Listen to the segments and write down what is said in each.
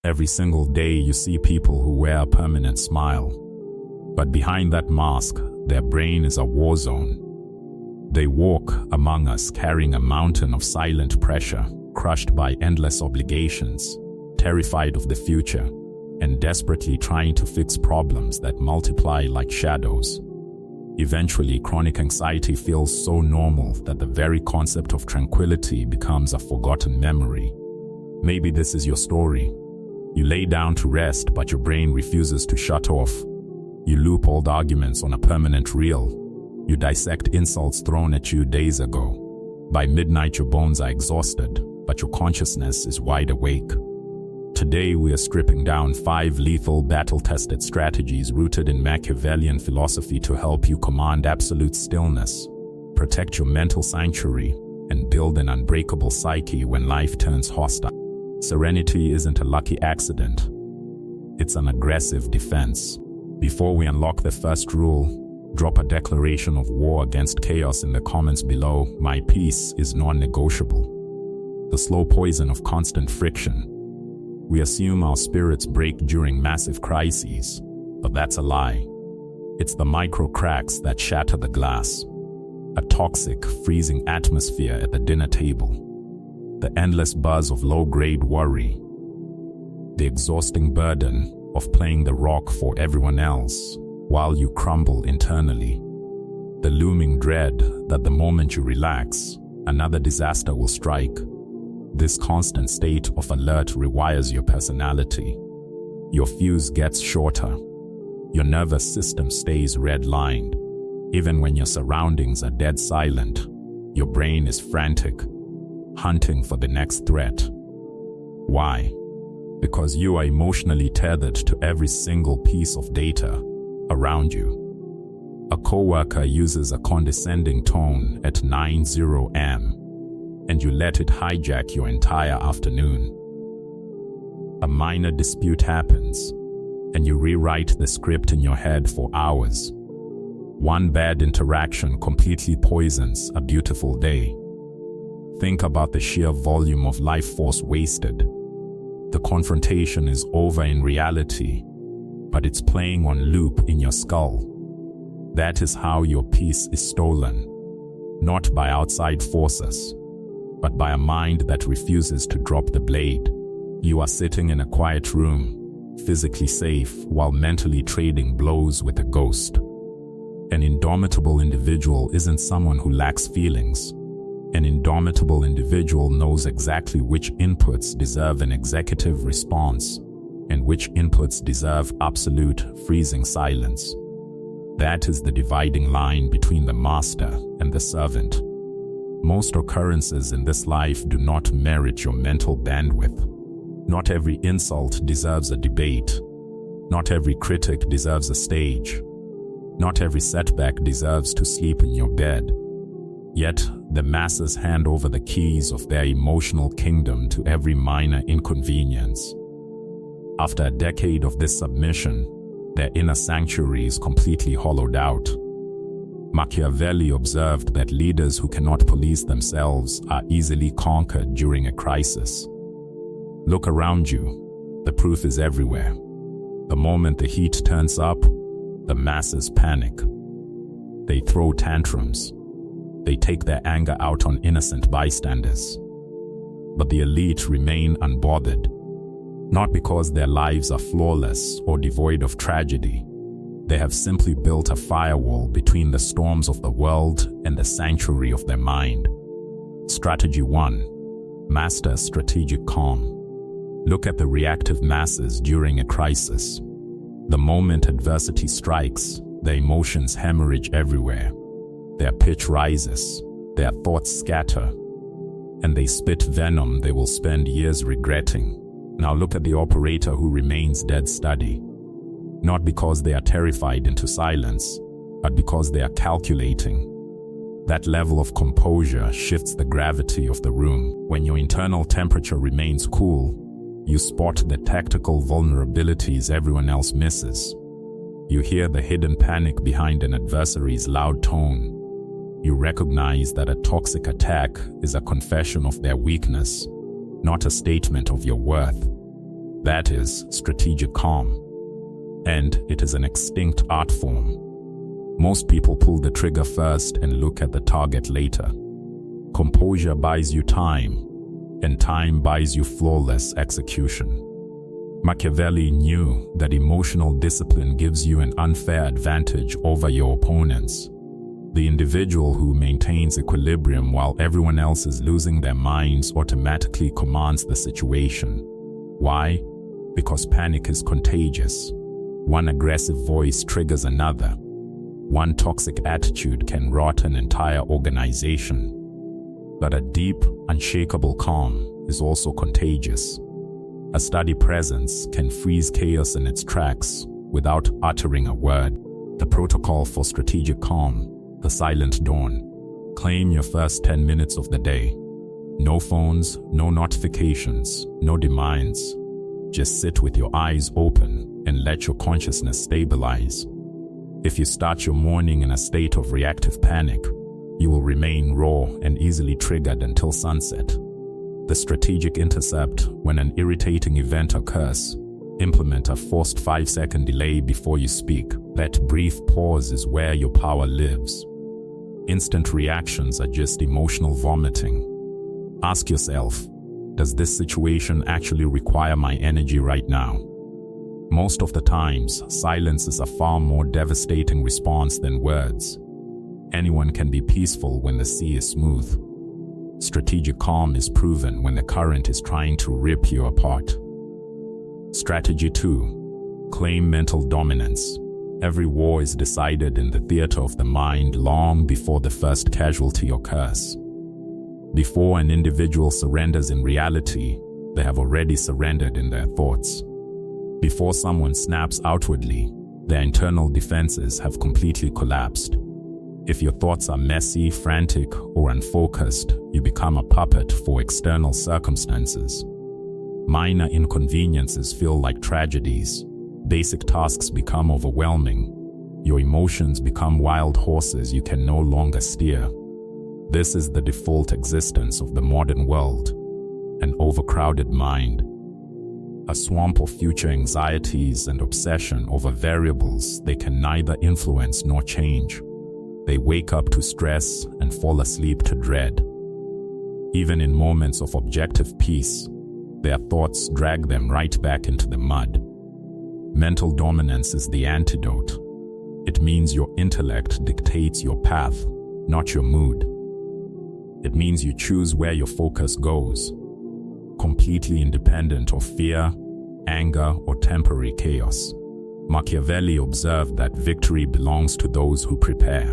Every single day you see people who wear a permanent smile. But behind that mask, their brain is a war zone. They walk among us carrying a mountain of silent pressure, crushed by endless obligations, terrified of the future, and desperately trying to fix problems that multiply like shadows. Eventually, chronic anxiety feels so normal that the very concept of tranquility becomes a forgotten memory. Maybe this is your story. You lay down to rest, but your brain refuses to shut off. You loop old arguments on a permanent reel. You dissect insults thrown at you days ago. By midnight, your bones are exhausted, but your consciousness is wide awake. Today, we are stripping down 5 lethal, battle-tested strategies rooted in Machiavellian philosophy to help you command absolute stillness, protect your mental sanctuary, and build an unbreakable psyche when life turns hostile. Serenity isn't a lucky accident. It's an aggressive defense. Before we unlock the first rule, drop a declaration of war against chaos in the comments below. My peace is non-negotiable. The slow poison of constant friction. We assume our spirits break during massive crises, but that's a lie. It's the micro cracks that shatter the glass. A toxic, freezing atmosphere at the dinner table. The endless buzz of low-grade worry. The exhausting burden of playing the rock for everyone else while you crumble internally. The looming dread that the moment you relax, another disaster will strike. This constant state of alert rewires your personality. Your fuse gets shorter. Your nervous system stays red-lined. Even when your surroundings are dead silent, your brain is frantic, hunting for the next threat. Why? Because you are emotionally tethered to every single piece of data around you. A coworker uses a condescending tone at 9:00 am, and you let it hijack your entire afternoon. A minor dispute happens, and you rewrite the script in your head for hours. One bad interaction completely poisons a beautiful day. Think about the sheer volume of life force wasted. The confrontation is over in reality, but it's playing on loop in your skull. That is how your peace is stolen, not by outside forces, but by a mind that refuses to drop the blade. You are sitting in a quiet room, physically safe, while mentally trading blows with a ghost. An indomitable individual isn't someone who lacks feelings. An indomitable individual knows exactly which inputs deserve an executive response and which inputs deserve absolute, freezing silence. That is the dividing line between the master and the servant. Most occurrences in this life do not merit your mental bandwidth. Not every insult deserves a debate. Not every critic deserves a stage. Not every setback deserves to sleep in your bed. Yet, the masses hand over the keys of their emotional kingdom to every minor inconvenience. After a decade of this submission, their inner sanctuary is completely hollowed out. Machiavelli observed that leaders who cannot police themselves are easily conquered during a crisis. Look around you. The proof is everywhere. The moment the heat turns up, the masses panic. They throw tantrums. They take their anger out on innocent bystanders. But the elite remain unbothered, not because their lives are flawless or devoid of tragedy. They have simply built a firewall between the storms of the world and the sanctuary of their mind. Strategy 1. Master strategic calm. Look at the reactive masses during a crisis. The moment adversity strikes, their emotions hemorrhage everywhere. Their pitch rises, their thoughts scatter, and they spit venom they will spend years regretting. Now look at the operator who remains dead steady. Not because they are terrified into silence, but because they are calculating. That level of composure shifts the gravity of the room. When your internal temperature remains cool, you spot the tactical vulnerabilities everyone else misses. You hear the hidden panic behind an adversary's loud tone. You recognize that a toxic attack is a confession of their weakness, not a statement of your worth. That is strategic calm. And it is an extinct art form. Most people pull the trigger first and look at the target later. Composure buys you time, and time buys you flawless execution. Machiavelli knew that emotional discipline gives you an unfair advantage over your opponents. The individual who maintains equilibrium while everyone else is losing their minds automatically commands the situation. Why? Because panic is contagious. One aggressive voice triggers another. One toxic attitude can rot an entire organization. But a deep, unshakable calm is also contagious. A steady presence can freeze chaos in its tracks without uttering a word. The protocol for strategic calm, the silent dawn. Claim your first 10 minutes of the day. No phones, no notifications, no demands. Just sit with your eyes open and let your consciousness stabilize. If you start your morning in a state of reactive panic, you will remain raw and easily triggered until sunset. The strategic intercept: when an irritating event occurs, implement a forced 5-second delay before you speak. That brief pause is where your power lives. Instant reactions are just emotional vomiting. Ask yourself, does this situation actually require my energy right now? Most of the times, silence is a far more devastating response than words. Anyone can be peaceful when the sea is smooth. Strategic calm is proven when the current is trying to rip you apart. Strategy 2. Claim mental dominance. Every war is decided in the theater of the mind long before the first casualty occurs. Before an individual surrenders in reality, they have already surrendered in their thoughts. Before someone snaps outwardly, their internal defenses have completely collapsed. If your thoughts are messy, frantic, or unfocused, you become a puppet for external circumstances. Minor inconveniences feel like tragedies. Basic tasks become overwhelming. Your emotions become wild horses you can no longer steer. This is the default existence of the modern world, an overcrowded mind. A swamp of future anxieties and obsession over variables they can neither influence nor change. They wake up to stress and fall asleep to dread. Even in moments of objective peace, their thoughts drag them right back into the mud. Mental dominance is the antidote. It means your intellect dictates your path, not your mood. It means you choose where your focus goes, completely independent of fear, anger, or temporary chaos. Machiavelli observed that victory belongs to those who prepare,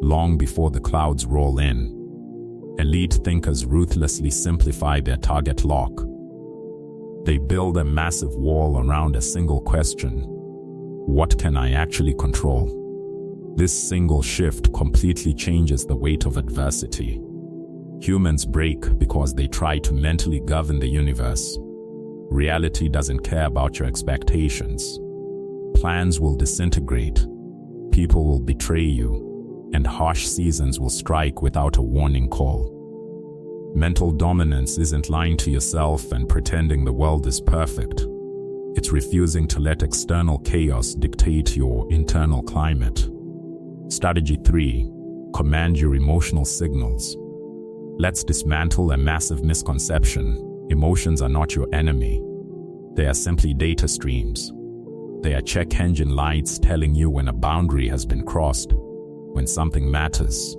long before the clouds roll in. Elite thinkers ruthlessly simplify their target lock. They build a massive wall around a single question: what can I actually control? This single shift completely changes the weight of adversity. Humans break because they try to mentally govern the universe. Reality doesn't care about your expectations. Plans will disintegrate, people will betray you, and harsh seasons will strike without a warning call. Mental dominance isn't lying to yourself and pretending the world is perfect. It's refusing to let external chaos dictate your internal climate. Strategy 3. Command your emotional signals. Let's dismantle a massive misconception. Emotions are not your enemy. They are simply data streams. They are check engine lights telling you when a boundary has been crossed, when something matters,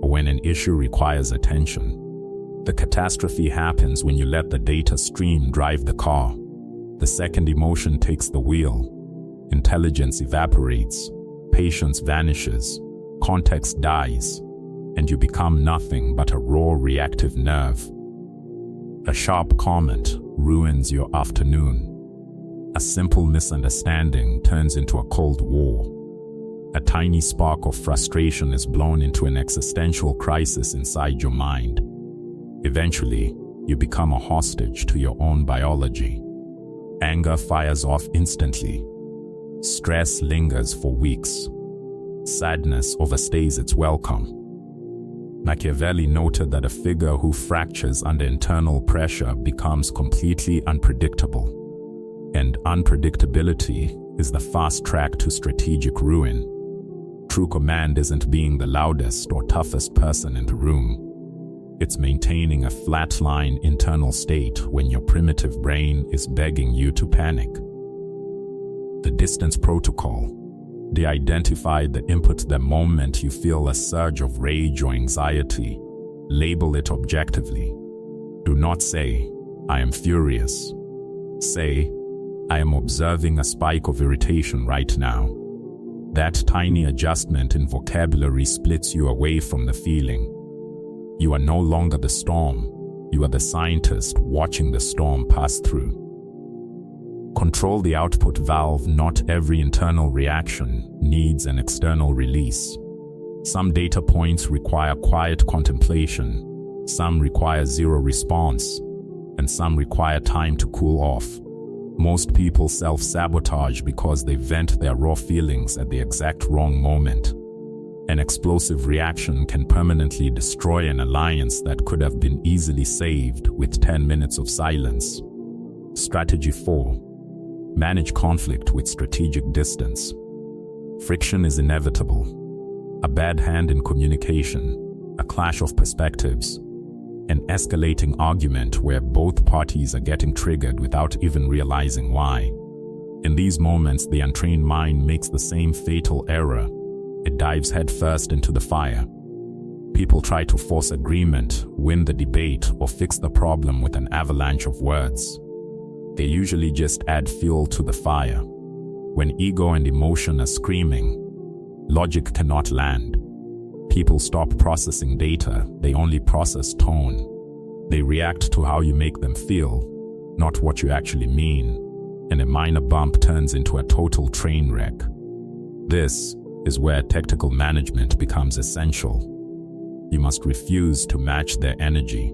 or when an issue requires attention. The catastrophe happens when you let the data stream drive the car. The second emotion takes the wheel. Intelligence evaporates, patience vanishes, context dies, and you become nothing but a raw reactive nerve. A sharp comment ruins your afternoon. A simple misunderstanding turns into a cold war. A tiny spark of frustration is blown into an existential crisis inside your mind. Eventually, you become a hostage to your own biology. Anger fires off instantly. Stress lingers for weeks. Sadness overstays its welcome. Machiavelli noted that a figure who fractures under internal pressure becomes completely unpredictable. And unpredictability is the fast track to strategic ruin. True command isn't being the loudest or toughest person in the room. It's maintaining a flatline internal state when your primitive brain is begging you to panic. The distance protocol. De-identify the input the moment you feel a surge of rage or anxiety. Label it objectively. Do not say, "I am furious." Say, "I am observing a spike of irritation right now." That tiny adjustment in vocabulary splits you away from the feeling. You are no longer the storm. You are the scientist watching the storm pass through. Control the output valve. Not every internal reaction needs an external release. Some data points require quiet contemplation, some require zero response, and some require time to cool off. Most people self-sabotage because they vent their raw feelings at the exact wrong moment. An explosive reaction can permanently destroy an alliance that could have been easily saved with 10 minutes of silence. Strategy 4. Manage conflict with strategic distance. Friction is inevitable. A bad hand in communication, a clash of perspectives, an escalating argument where both parties are getting triggered without even realizing why. In these moments, the untrained mind makes the same fatal error. It dives headfirst into the fire. People try to force agreement, win the debate, or fix the problem with an avalanche of words. They usually just add fuel to the fire. When ego and emotion are screaming, logic cannot land. People stop processing data, they only process tone. They react to how you make them feel, not what you actually mean, and a minor bump turns into a total train wreck. This is where tactical management becomes essential. You must refuse to match their energy,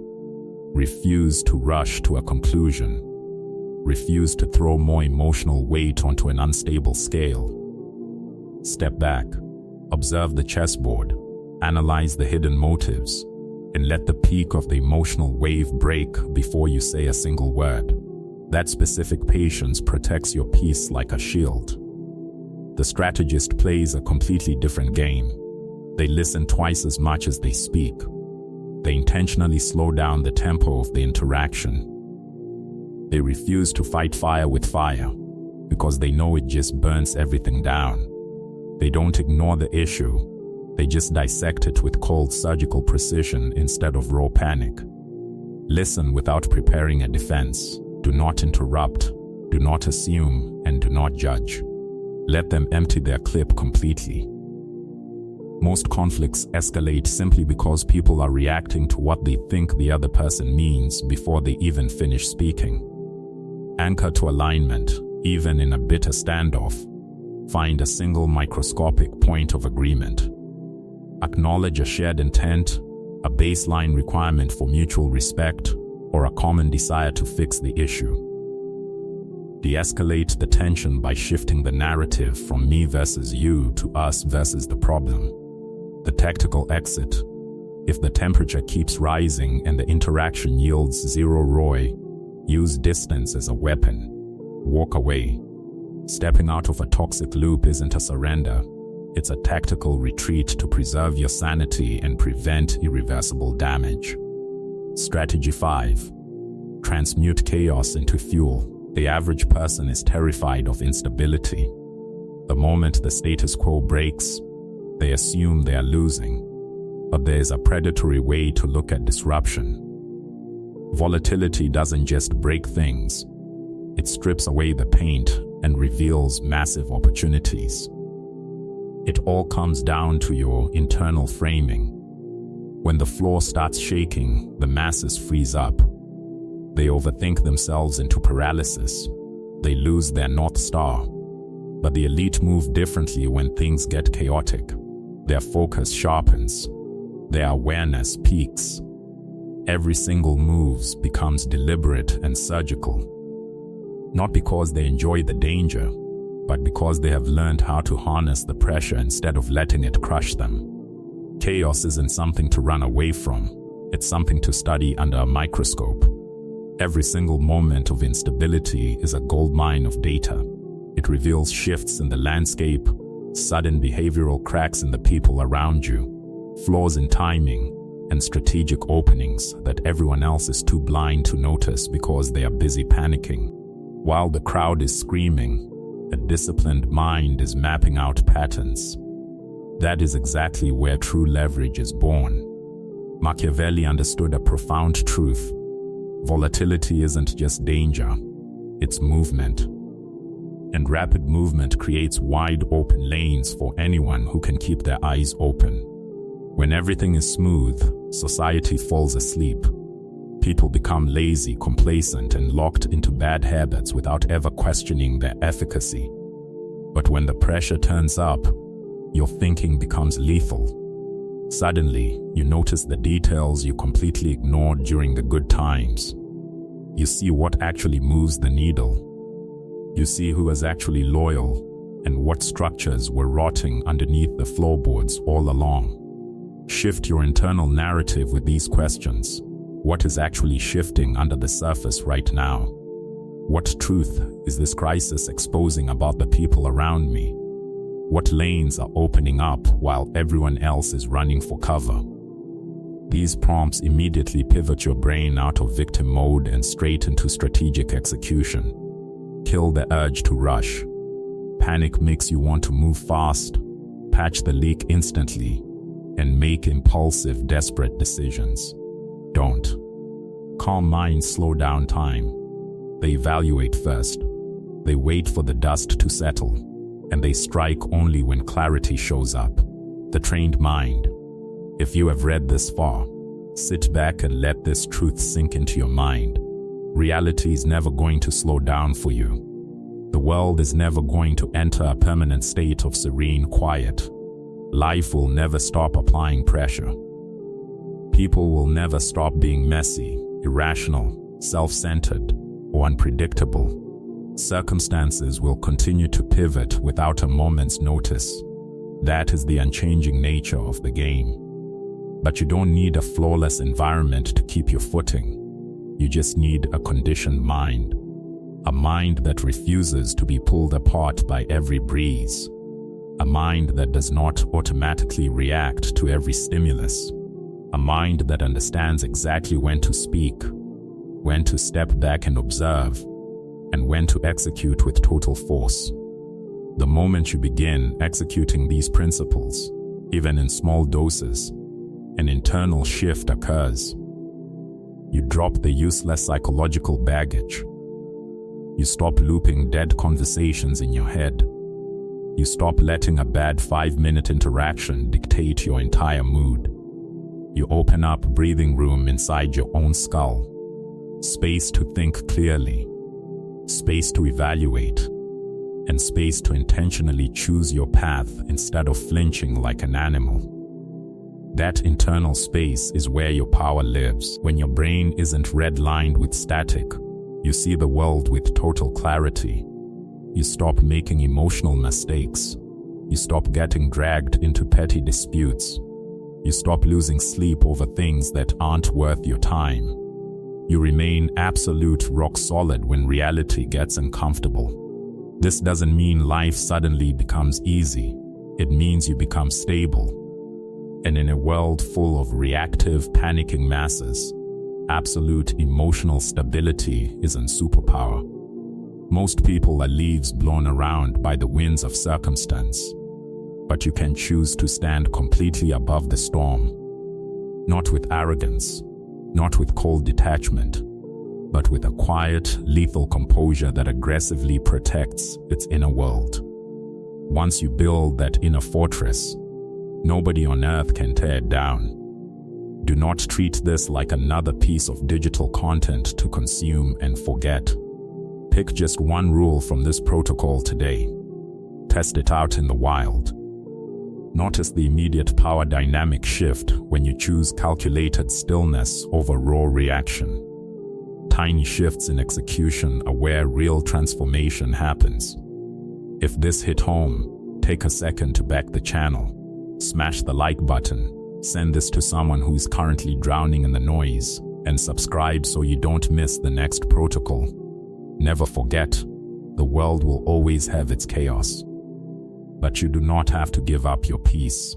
refuse to rush to a conclusion, refuse to throw more emotional weight onto an unstable scale. Step back, observe the chessboard, analyze the hidden motives, and let the peak of the emotional wave break before you say a single word. That specific patience protects your peace like a shield. The strategist plays a completely different game. They listen twice as much as they speak. They intentionally slow down the tempo of the interaction. They refuse to fight fire with fire because they know it just burns everything down. They don't ignore the issue. They just dissect it with cold surgical precision instead of raw panic. Listen without preparing a defense. Do not interrupt. Do not assume, and do not judge. Let them empty their clip completely. Most conflicts escalate simply because people are reacting to what they think the other person means before they even finish speaking. Anchor to alignment, even in a bitter standoff. Find a single microscopic point of agreement. Acknowledge a shared intent, a baseline requirement for mutual respect, or a common desire to fix the issue. De-escalate the tension by shifting the narrative from me versus you to us versus the problem. The tactical exit. If the temperature keeps rising and the interaction yields zero ROI, use distance as a weapon. Walk away. Stepping out of a toxic loop isn't a surrender. It's a tactical retreat to preserve your sanity and prevent irreversible damage. Strategy 5. Transmute chaos into fuel. The average person is terrified of instability. The moment the status quo breaks, they assume they are losing. But there is a predatory way to look at disruption. Volatility doesn't just break things. It strips away the paint and reveals massive opportunities. It all comes down to your internal framing. When the floor starts shaking, the masses freeze up. They overthink themselves into paralysis. They lose their North Star. But the elite move differently when things get chaotic. Their focus sharpens. Their awareness peaks. Every single move becomes deliberate and surgical. Not because they enjoy the danger, but because they have learned how to harness the pressure instead of letting it crush them. Chaos isn't something to run away from. It's something to study under a microscope. Every single moment of instability is a goldmine of data. It reveals shifts in the landscape, sudden behavioral cracks in the people around you, flaws in timing, and strategic openings that everyone else is too blind to notice because they are busy panicking. While the crowd is screaming, a disciplined mind is mapping out patterns. That is exactly where true leverage is born. Machiavelli understood a profound truth. Volatility isn't just danger, it's movement. And rapid movement creates wide open lanes for anyone who can keep their eyes open. When everything is smooth, society falls asleep. People become lazy, complacent, and locked into bad habits without ever questioning their efficacy. But when the pressure turns up, your thinking becomes lethal. Suddenly, you notice the details you completely ignored during the good times. You see what actually moves the needle. You see who is actually loyal and what structures were rotting underneath the floorboards all along. Shift your internal narrative with these questions. What is actually shifting under the surface right now? What truth is this crisis exposing about the people around me? What lanes are opening up while everyone else is running for cover? These prompts immediately pivot your brain out of victim mode and straight into strategic execution. Kill the urge to rush. Panic makes you want to move fast, patch the leak instantly, and make impulsive, desperate decisions. Don't. Calm minds slow down time. They evaluate first. They wait for the dust to settle, and they strike only when clarity shows up. The trained mind. If you have read this far, sit back and let this truth sink into your mind. Reality is never going to slow down for you. The world is never going to enter a permanent state of serene quiet. Life will never stop applying pressure. People will never stop being messy, irrational, self-centered, or unpredictable. Circumstances will continue to pivot without a moment's notice. That is the unchanging nature of the game. But you don't need a flawless environment to keep your footing. You just need a conditioned mind. A mind that refuses to be pulled apart by every breeze. A mind that does not automatically react to every stimulus. A mind that understands exactly when to speak, when to step back and observe, and when to execute with total force. The moment you begin executing these principles, even in small doses, an internal shift occurs. You drop the useless psychological baggage. You stop looping dead conversations in your head. You stop letting a bad 5-minute interaction dictate your entire mood. You open up breathing room inside your own skull. Space to think clearly. Space to evaluate. And space to intentionally choose your path instead of flinching like an animal. That internal space is where your power lives. When your brain isn't redlined with static, you see the world with total clarity. You stop making emotional mistakes. You stop getting dragged into petty disputes. You stop losing sleep over things that aren't worth your time. You remain absolute rock solid when reality gets uncomfortable. This doesn't mean life suddenly becomes easy. It means you become stable. And in a world full of reactive, panicking masses, absolute emotional stability is a superpower. Most people are leaves blown around by the winds of circumstance. But you can choose to stand completely above the storm. Not with arrogance, not with cold detachment, but with a quiet, lethal composure that aggressively protects its inner world. Once you build that inner fortress, nobody on earth can tear it down. Do not treat this like another piece of digital content to consume and forget. Pick just one rule from this protocol today. Test it out in the wild. Notice the immediate power dynamic shift when you choose calculated stillness over raw reaction. Tiny shifts in execution are where real transformation happens. If this hit home, take a second to back the channel. Smash the like button. Send this to someone who is currently drowning in the noise, and subscribe so you don't miss the next protocol. Never forget, the world will always have its chaos. But you do not have to give up your peace.